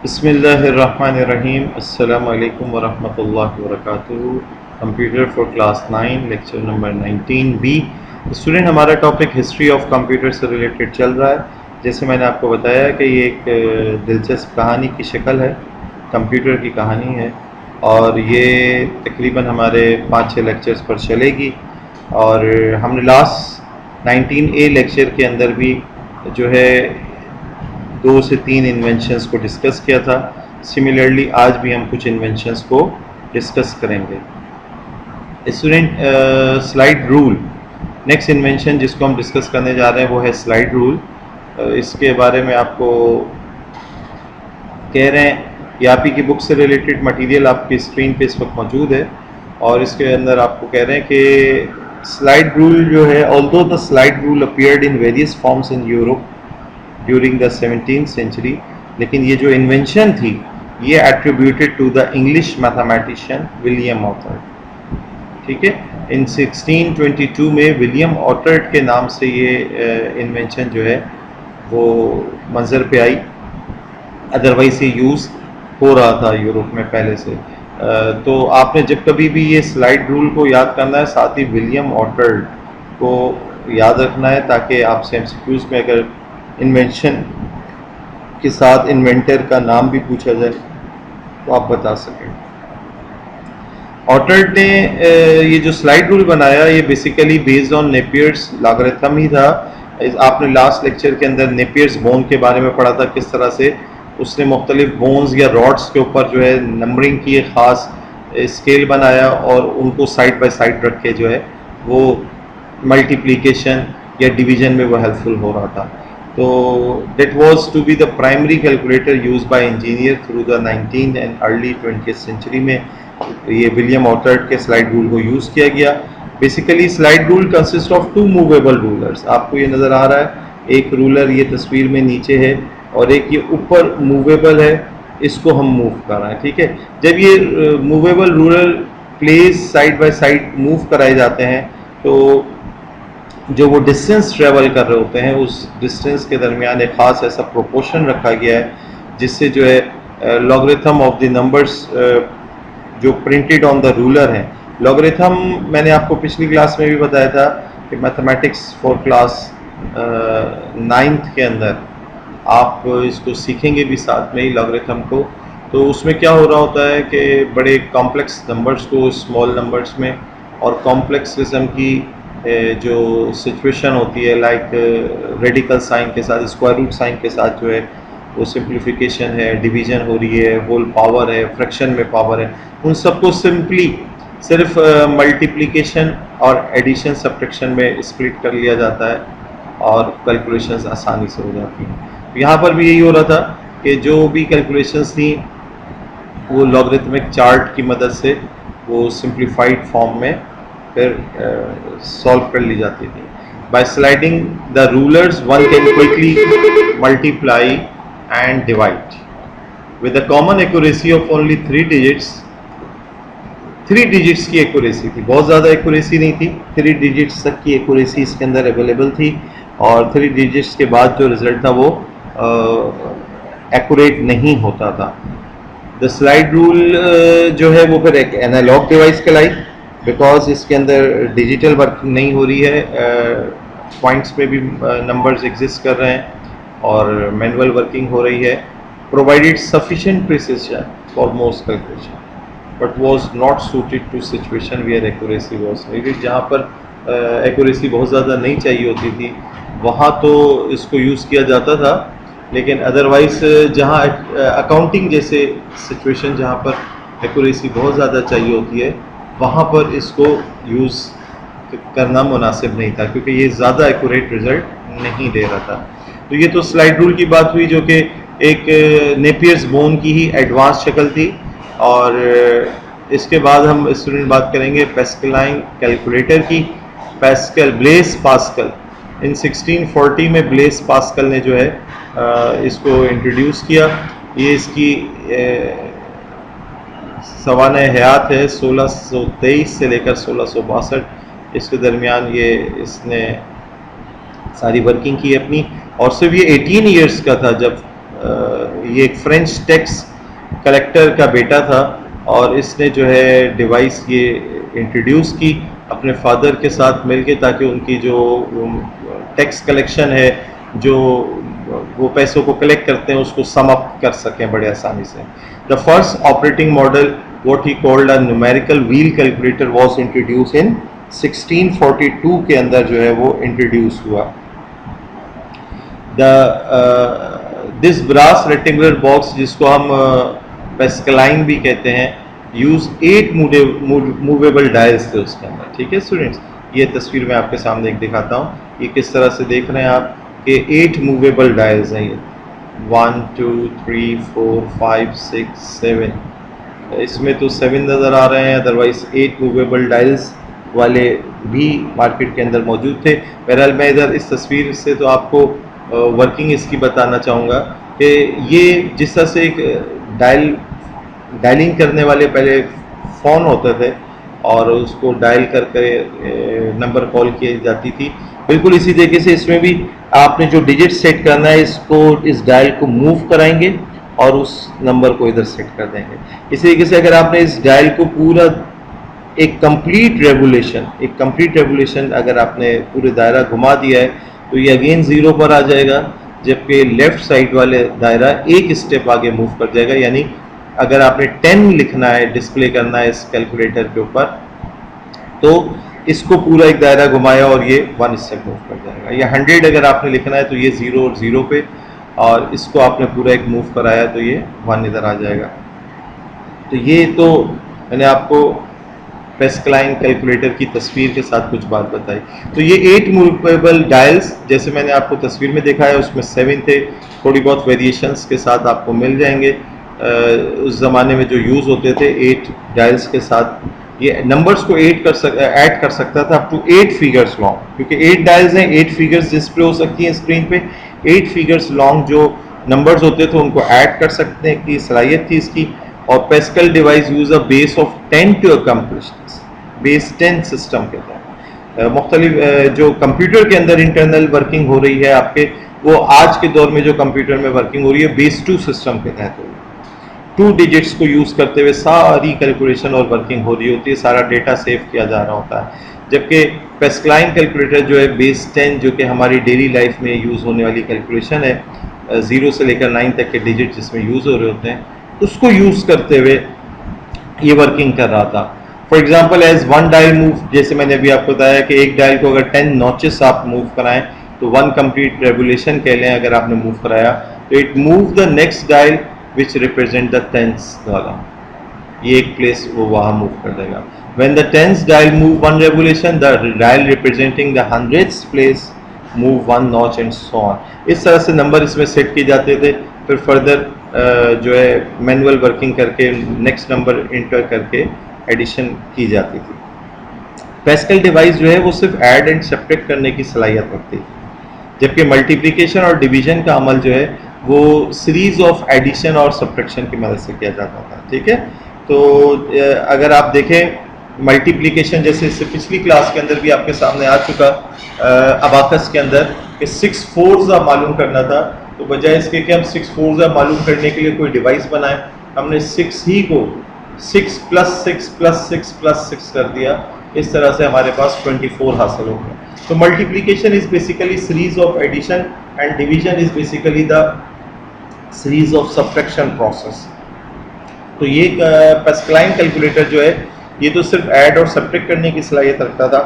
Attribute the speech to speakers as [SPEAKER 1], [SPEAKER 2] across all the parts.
[SPEAKER 1] बिस्मिल्लाहिर्रहमानिर्रहीम। अस्सलामु अलैकुम वरहमतुल्लाहि वबरकातुहू। Computer for class 9 lecture number 19B। Student, हमारा टॉपिक हिस्ट्री ऑफ कंप्यूटर से रिलेटेड चल रहा है। जैसे मैंने आपको बताया कि ये एक दिलचस्प कहानी की शक्ल है, कंप्यूटर की कहानी है, और ये तकरीबन हमारे 5-6 लेक्चर्स पर चलेगी। और हमने लास्ट 19A लेक्चर के अंदर भी जो है 2 से 3 इन्वेंशंस को डिस्कस किया था। सिमिलरली आज भी हम कुछ इन्वेंशंस को डिस्कस करेंगे। Student, slide rule next invention जिसको हम डिस्कस करने जा रहे हैं वो है स्लाइड रूल। इसके बारे में आपको कह रहे हैं, ये आप ही की बुक से रिलेटेड मटेरियल आपकी स्क्रीन पे इस वक्त मौजूद है, और इसके अंदर आपको कह रहे हैं कि स्लाइड रूल जो है, although the slide rule appeared in various forms in Europe during the 17th century, लेकिन ये जो इन्वेंशन थी ये attributed to the English mathematician William Oughtred. ठीक है, इन 1622 में विलियम ऑटर्ट के नाम से ये इन्वेंशन जो है वो मंजर पे आई। अदरवाइज ये यूज़ हो रहा था यूरोप में पहले से। तो आपने जब कभी भी ये स्लाइड रूल को याद करना है, साथ ही विलियम ऑटर्ट को याद रखना है, ताकि आपसे एमसीक्यूज़ में अगर इन्वेंशन के साथ इन्वेंटर का नाम भी पूछा जाए तो आप बता सकें। ऑटर्ट ने ये जो स्लाइड रूल बनाया ये basically based on Napier's logarithm ही था। आपने लास्ट लेक्चर के अंदर नेपियर्स बोन के बारे में पढ़ा था, किस तरह से उसने मुख्तलिफ बोन्स या रॉड्स के ऊपर जो है नंबरिंग की एक ख़ास स्केल बनाया और उनको साइड बाय साइड रख के जो है वो मल्टीप्लिकेशन या डिवीजन में वो हेल्पफुल हो रहा था। तो that was to be the primary calculator used by engineer through the 19th and early 20th century में ये विलियम ऑटर्ट के स्लाइड रूल को यूज़ किया गया। Basically slide rule consist of 2 movable rulers. आपको ये नज़र आ रहा है, एक रूलर ये तस्वीर में नीचे है और एक ये ऊपर मूवेबल है, इसको हम मूव कर रहे हैं। ठीक है, जब ये movable ruler place side by side move कराए जाते हैं तो जो वो डिस्टेंस ट्रेवल कर रहे होते हैं उस डिस्टेंस के दरमियान एक ख़ास ऐसा प्रोपोर्शन रखा गया है जिससे जो है लॉगरिथम ऑफ द नंबर्स जो प्रिंटेड ऑन द रूलर हैं। लॉगरिथम मैंने आपको पिछली क्लास में भी बताया था कि मैथमेटिक्स फॉर क्लास 9th के अंदर आप इसको सीखेंगे भी साथ में ही लॉगरिथम को। तो उसमें क्या हो रहा होता है कि बड़े कॉम्प्लेक्स नंबर्स को स्मॉल नंबर्स में और कॉम्प्लेक्स किस्म की जो सिचुएशन होती है लाइक रेडिकल साइन के साथ, स्क्वायर रूट साइन के साथ जो है वो सिंप्लीफिकेशन है, डिवीजन हो रही है, होल पावर है, फ्रैक्शन में पावर है, उन सबको सिंपली सिर्फ मल्टीप्लिकेशन और एडिशन सब्ट्रैक्शन में स्प्लिट कर लिया जाता है और कैलकुलेशंस आसानी से हो जाती हैं। यहाँ पर भी यही हो रहा था कि जो भी कैलकुलेशंस थी वो लॉगरिथमिक चार्ट की मदद से वो सिंप्लीफाइड फॉर्म में फिर सॉल्व कर ली जाती थी। By sliding the rulers one can quickly multiply and divide with a common accuracy of only 3 digits. 3 digits की एक्यूरेसी थी, बहुत ज़्यादा एक्यूरेसी नहीं थी, 3 डिजिट्स तक की एक्यूरेसी इसके अंदर अवेलेबल थी, और 3 डिजिट्स के बाद जो रिजल्ट था वो एक्यूरेट नहीं होता था। द स्लाइड रूल जो है वो फिर एक एनालॉग डिवाइस कहलाई, बिकॉज इसके अंदर डिजिटल वर्किंग नहीं हो रही है, पॉइंट्स में भी नंबर्स एग्जिस्ट कर रहे हैं और मैनुअल वर्किंग हो रही है। Provided sufficient precision for most calculation but was not suited to situation where accuracy was needed. जहाँ पर एक्यूरेसी बहुत ज़्यादा नहीं चाहिए होती थी वहाँ तो इसको यूज़ किया जाता था, लेकिन अदरवाइज जहाँ अकाउंटिंग जैसे सिचुएशन जहाँ पर एक्यूरेसी बहुत ज़्यादा चाहिए होती है वहाँ पर इसको यूज़ करना मुनासिब नहीं था, क्योंकि ये ज़्यादा एक्यूरेट रिज़ल्ट नहीं दे रहा था। तो ये तो स्लाइड रूल की बात हुई, जो कि एक नेपियर्स बोन की ही एडवांस शक्ल थी। और इसके बाद हम स्टूडेंट बात करेंगे पैस्कलाइन कैलकुलेटर की। ब्लेस पास्कल इन 1640 में ब्लेस पास्कल ने जो है इसको इंट्रोड्यूस किया। ये इसकी सवाने हयात है 1623 से लेकर 1662 इसके दरमियान ये इसने सारी वर्किंग की अपनी, और सिर्फ ये 18 ईयर्स का था जब ये एक फ्रेंच टैक्स कलेक्टर का बेटा था और इसने जो है डिवाइस ये इंट्रोड्यूस की अपने फादर के साथ मिलके, ताकि उनकी जो टैक्स कलेक्शन है, जो वो पैसों को कलेक्ट करते हैं, उसको सम अप कर सकें बड़े आसानी से। The first operating model what he called a numerical wheel calculator was introduce इन 1642 के अंदर जो है वो इंट्रोड्यूस हुआ। दिस ब्रास रेक्टेंगुलर बॉक्स, जिसको हम पेस्कलाइन भी कहते हैं, यूज 8 मूवेबल डायल्स थे उसके अंदर। ठीक है स्टूडेंट्स, ये तस्वीर मैं आपके सामने एक दिखाता हूँ, ये किस तरह से देख रहे हैं आप कि 8 मूवेबल डायल्स हैं ये, 1 2 3 4 5 6 7, इसमें तो 7 नज़र आ रहे हैं, अदरवाइज 8 मूवेबल डायल्स वाले भी मार्केट के अंदर मौजूद थे। बहरहाल मैं इधर इस तस्वीर से तो आपको वर्किंग इसकी बताना चाहूँगा कि ये जिस तरह से एक डायलिंग करने वाले पहले फ़ोन होते थे और उसको डायल करके नंबर कॉल की जाती थी, बिल्कुल इसी तरीके से इसमें भी आपने जो डिजिट सेट करना है, इसको इस डायल को मूव कराएंगे और उस नंबर को इधर सेट कर देंगे। इसी तरीके से अगर आपने इस डायल को पूरा एक कंप्लीट रेवोल्यूशन अगर आपने पूरे दायरा घुमा दिया है तो ये अगेन 0 पर आ जाएगा, जबकि लेफ्ट साइड वाले दायरा एक स्टेप आगे मूव कर जाएगा। यानी अगर आपने 10 लिखना है, डिस्प्ले करना है इस कैलकुलेटर के ऊपर, तो इसको पूरा एक दायरा घुमाया और ये 1 स्टेप मूव कर जाएगा। या 100 अगर आपने लिखना है तो ये 0 और 0 पे, और इसको आपने पूरा एक मूव कराया तो ये 1 इधर आ जाएगा। तो ये तो मैंने आपको पेस्कलाइन कैलकुलेटर की तस्वीर के साथ कुछ बात बताई। तो ये 8 मूवेबल डायल्स जैसे मैंने आपको तस्वीर में देखा है, उसमें 7 थे, थोड़ी बहुत वेरिएशंस के साथ आपको मिल जाएंगे। उस ज़माने में जो यूज़ होते थे 8 डायल्स के साथ, ये नंबर्स को ऐड कर सकता था अप टू 8 फिगर्स लॉन्ग, क्योंकि 8 डायल्स हैं, 8 फिगर्स डिस्प्ले हो सकती हैं स्क्रीन पे। 8 फिगर्स लॉन्ग जो नंबर्स होते थे उनको ऐड कर सकते हैं की सलाहियत थी इसकी। और Pascal device use a base of 10 to accomplish base 10 system के तहत। मुख्तलिफ जो कंप्यूटर के अंदर इंटरनल वर्किंग हो रही है आपके, वो आज के दौर में जो कंप्यूटर में वर्किंग हो रही है बेस 2 सिस्टम के तहत हो रही है। 2 डिजिट्स को यूज़ करते हुए सारी कैलकुलेशन और वर्किंग हो रही होती है, सारा डेटा सेव किया जा रहा होता है। जबकि पेस्कलाइन कैलकुलेटर जो है बेस 10, जो कि हमारी डेली लाइफ में यूज़ होने वाली कैलकुलेशन है, 0 से लेकर 9 तक के डिजिट जिसमें यूज़ हो रहे होते हैं, उसको यूज़ करते हुए ये वर्किंग कर रहा था। For example as 1 dial move, जैसे मैंने अभी आपको बताया कि एक डायल को अगर 10 नॉचेस आप मूव कराएं तो 1 कंप्लीट रेवोल्यूशन कह लें अगर आपने मूव कराया, तो it move the next dial which represent the 10th वाला, ये एक प्लेस वो वहाँ मूव कर देगा। When the 10th dial move 1 revolution, the dial representing the 100th place move 1 notch and so on. इस तरह से नंबर इसमें सेट किए जाते थे। फिर फर्दर जो है मैनुअल वर्किंग करके नेक्स्ट नंबर इंटर करके एडिशन की जाती थी। पेस्कल डिवाइस जो है वो सिर्फ ऐड एंड सब्ट्रैक्ट करने की सलाहियत रखती थी, जबकि मल्टीप्लिकेशन और डिवीजन का अमल जो है वो सीरीज ऑफ एडिशन और सब्ट्रैक्शन की मदद से किया जाता था। ठीक है, तो अगर आप देखें मल्टीप्लिकेशन, जैसे इससे पिछली क्लास के अंदर भी आपके सामने आ चुका अबाकस के अंदर कि 6 फोर्स मालूम करना था, तो बजाय इसके कि हम 6 फोर्स मालूम करने के लिए कोई डिवाइस बनाए, हमने 6 ही को 6 + 6 + 6 + 6 कर दिया। इस तरह से हमारे पास 24 हासिल हो गया। तो multiplication is basically series of addition and division is basically the series of subtraction process. तो ये पेस्कलाइन कैलकुलेटर जो है ये तो सिर्फ ऐड और सब्ट्रैक्ट करने की सलाहियत रखता था,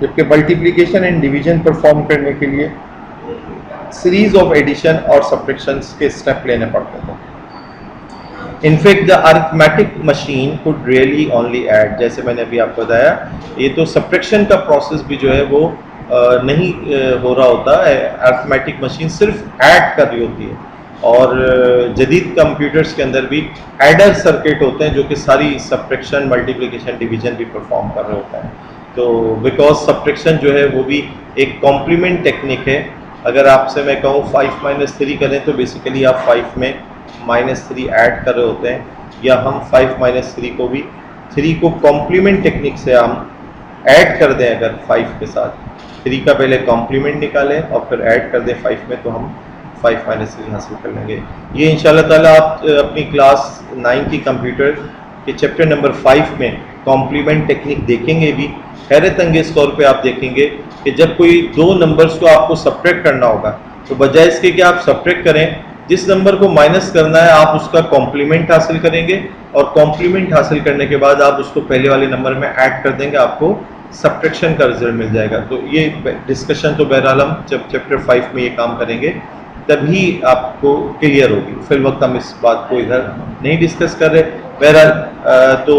[SPEAKER 1] जबकि मल्टीप्लिकेशन एंड डिवीजन परफॉर्म करने के लिए सीरीज ऑफ एडिशन और सब्ट्रैक्शन के स्टेप लेने पड़ते थे। In fact the arithmetic machine could really only add, जैसे मैंने अभी आपको बताया, ये तो सब्ट्रैक्शन का प्रोसेस भी जो है वो नहीं हो रहा होता है, अरिथमेटिक मशीन सिर्फ ऐड कर रही होती है। और जदीद कंप्यूटर्स के अंदर भी एडर सर्किट होते हैं जो कि सारी सब्ट्रैक्शन मल्टीप्लिकेशन डिवीजन भी परफॉर्म कर रहे होते हैं। तो बिकॉज सब्ट्रैक्शन जो है वो भी एक कॉम्प्लीमेंट टेक्निक है। अगर आपसे मैं कहूँ 5 - 3 करें तो बेसिकली आप 5 में -3 ऐड कर रहे होते हैं, या हम 5 - 3 को भी 3 को कॉम्प्लीमेंट टेक्निक से हम ऐड कर दें। अगर 5 के साथ 3 का पहले कॉम्प्लीमेंट निकालें और फिर ऐड कर दें 5 में, तो हम -5 हासिल कर लेंगे। ये इंशाल्लाह ताला आप अपनी क्लास 9 की कंप्यूटर के चैप्टर नंबर 5 में कॉम्प्लीमेंट टेक्निक देखेंगे भी। हैरत अंगेज तौर पे आप देखेंगे कि जब कोई दो नंबर्स को आपको सब्ट्रैक्ट करना होगा तो बजाय इसके कि आप सब्ट्रैक्ट करें, जिस नंबर को माइनस करना है आप उसका कॉम्प्लीमेंट हासिल करेंगे और कॉम्प्लीमेंट हासिल करने के बाद आप उसको पहले वाले नंबर में ऐड कर देंगे, आपको सब्ट्रैक्शन का रिजल्ट मिल जाएगा। तो ये डिस्कशन तो बहरहाल हम जब चैप्टर 5 में ये काम करेंगे तभी आपको क्लियर होगी, फिर वक्त हम इस बात को इधर नहीं डिस्कस कर रहे। बहरहाल तो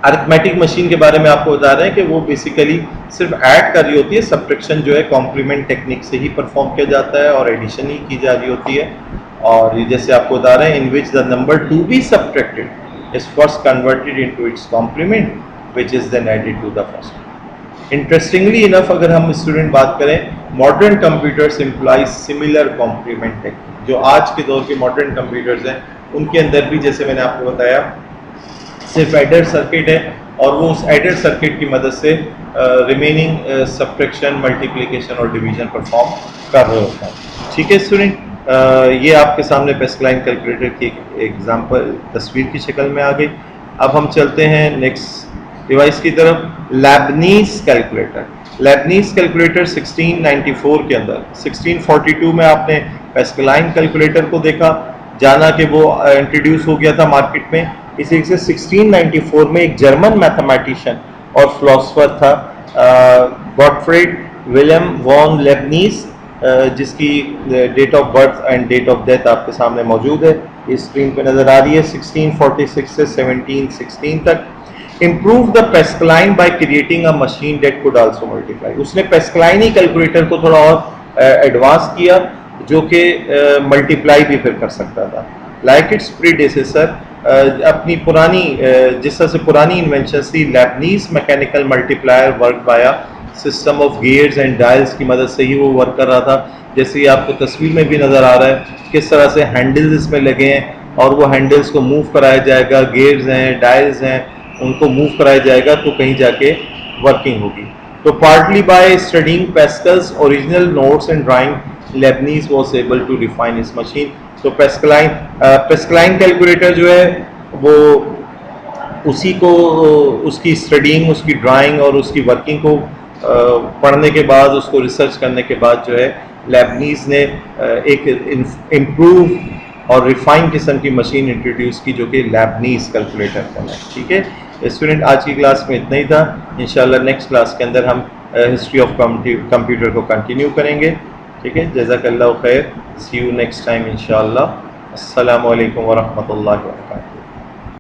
[SPEAKER 1] अरिथमेटिक मशीन के बारे में आपको बता रहे हैं कि वो बेसिकली सिर्फ ऐड कर रही होती है, सब्ट्रैक्शन जो है कॉम्प्लीमेंट टेक्निक से ही परफॉर्म किया जाता है और एडिशन ही की जा रही होती है। और ये जैसे आपको बता रहे हैं, in which the number to be subtracted is first converted into its complement which is then added to the first. Interestingly enough अगर हम स्टूडेंट बात करें, modern computers employ similar complement technique. जो आज के दौर के मॉडर्न कंप्यूटर्स हैं उनके अंदर भी जैसे मैंने आपको बताया सिर्फ एडर सर्किट है और वो उस एडर सर्किट की मदद से रिमेनिंग सब्ट्रैक्शन, मल्टीप्लिकेशन और डिवीजन परफॉर्म कर रहे होते हैं। ठीक है स्टूडेंट, ये आपके सामने पेस्कलाइन कैलकुलेटर की एक एग्जांपल तस्वीर की शक्ल में आ गई। अब हम चलते हैं नेक्स्ट डिवाइस की तरफ, लेबनीज कैलकुलेटर। लेबनीज कैलकुलेटर 1694 के अंदर, 1642 में आपने पेस्कलाइन कैलकुलेटर को देखा, जाना कि वो इंट्रोड्यूस हो गया था मार्केट में। इसी से 1694 में एक जर्मन मैथमेटिशियन और फिलोसोफर था गॉटफ्रीड विलियम वॉन लेबनीज, जिसकी date of birth and date of death आपके सामने मौजूद है, इस स्क्रीन पे नज़र आ रही है। 1646 से 1716 तक improve the Pascaline by creating a machine that could also multiply. उसने पेस्कलाइनी कैलकुलेटर को थोड़ा और एडवांस किया जो कि मल्टीप्लाई भी फिर कर सकता था। लाइक इट्स प्रीडेसेसर, अपनी पुरानी जिस तरह से पुरानी इन्वेंशन थी, लेबनीज मैकेनिकल मल्टीप्लायर वर्क बाया system of gears and dials की मदद से ही वो वर्क कर रहा था। जैसे आपको तस्वीर में भी नज़र आ रहा है किस तरह से हैंडल्स इसमें लगे हैं और वो हैंडल्स को मूव कराया जाएगा, गियर्स हैं, डायल्स हैं, उनको मूव कराया जाएगा तो कहीं जाके वर्किंग होगी। तो partly by studying Pascal's original notes and drawing, Leibniz was able to refine his machine. तो पेस्कलाइन कैलकुलेटर जो है वो उसी को, उसकी स्टडीइंग, उसकी ड्राइंग और उसकी वर्किंग को पढ़ने के बाद, उसको रिसर्च करने के बाद जो है लेबनीज ने एक इम्प्रूव और रिफाइन किस्म की मशीन इंट्रोड्यूस की जो कि लेबनीज कैलकुलेटर है। ठीक है स्टूडेंट, आज की क्लास में इतना ही था। इंशाल्लाह नेक्स्ट क्लास के अंदर हम हिस्ट्री ऑफ कंप्यूटर को कंटिन्यू करेंगे। ठीक है, जज़ाकल्लाहु खैर, सी यू नेक्स्ट टाइम इंशाल्लाह। अस्सलामु अलैकुम व रहमतुल्लाहि व बरकातुहू।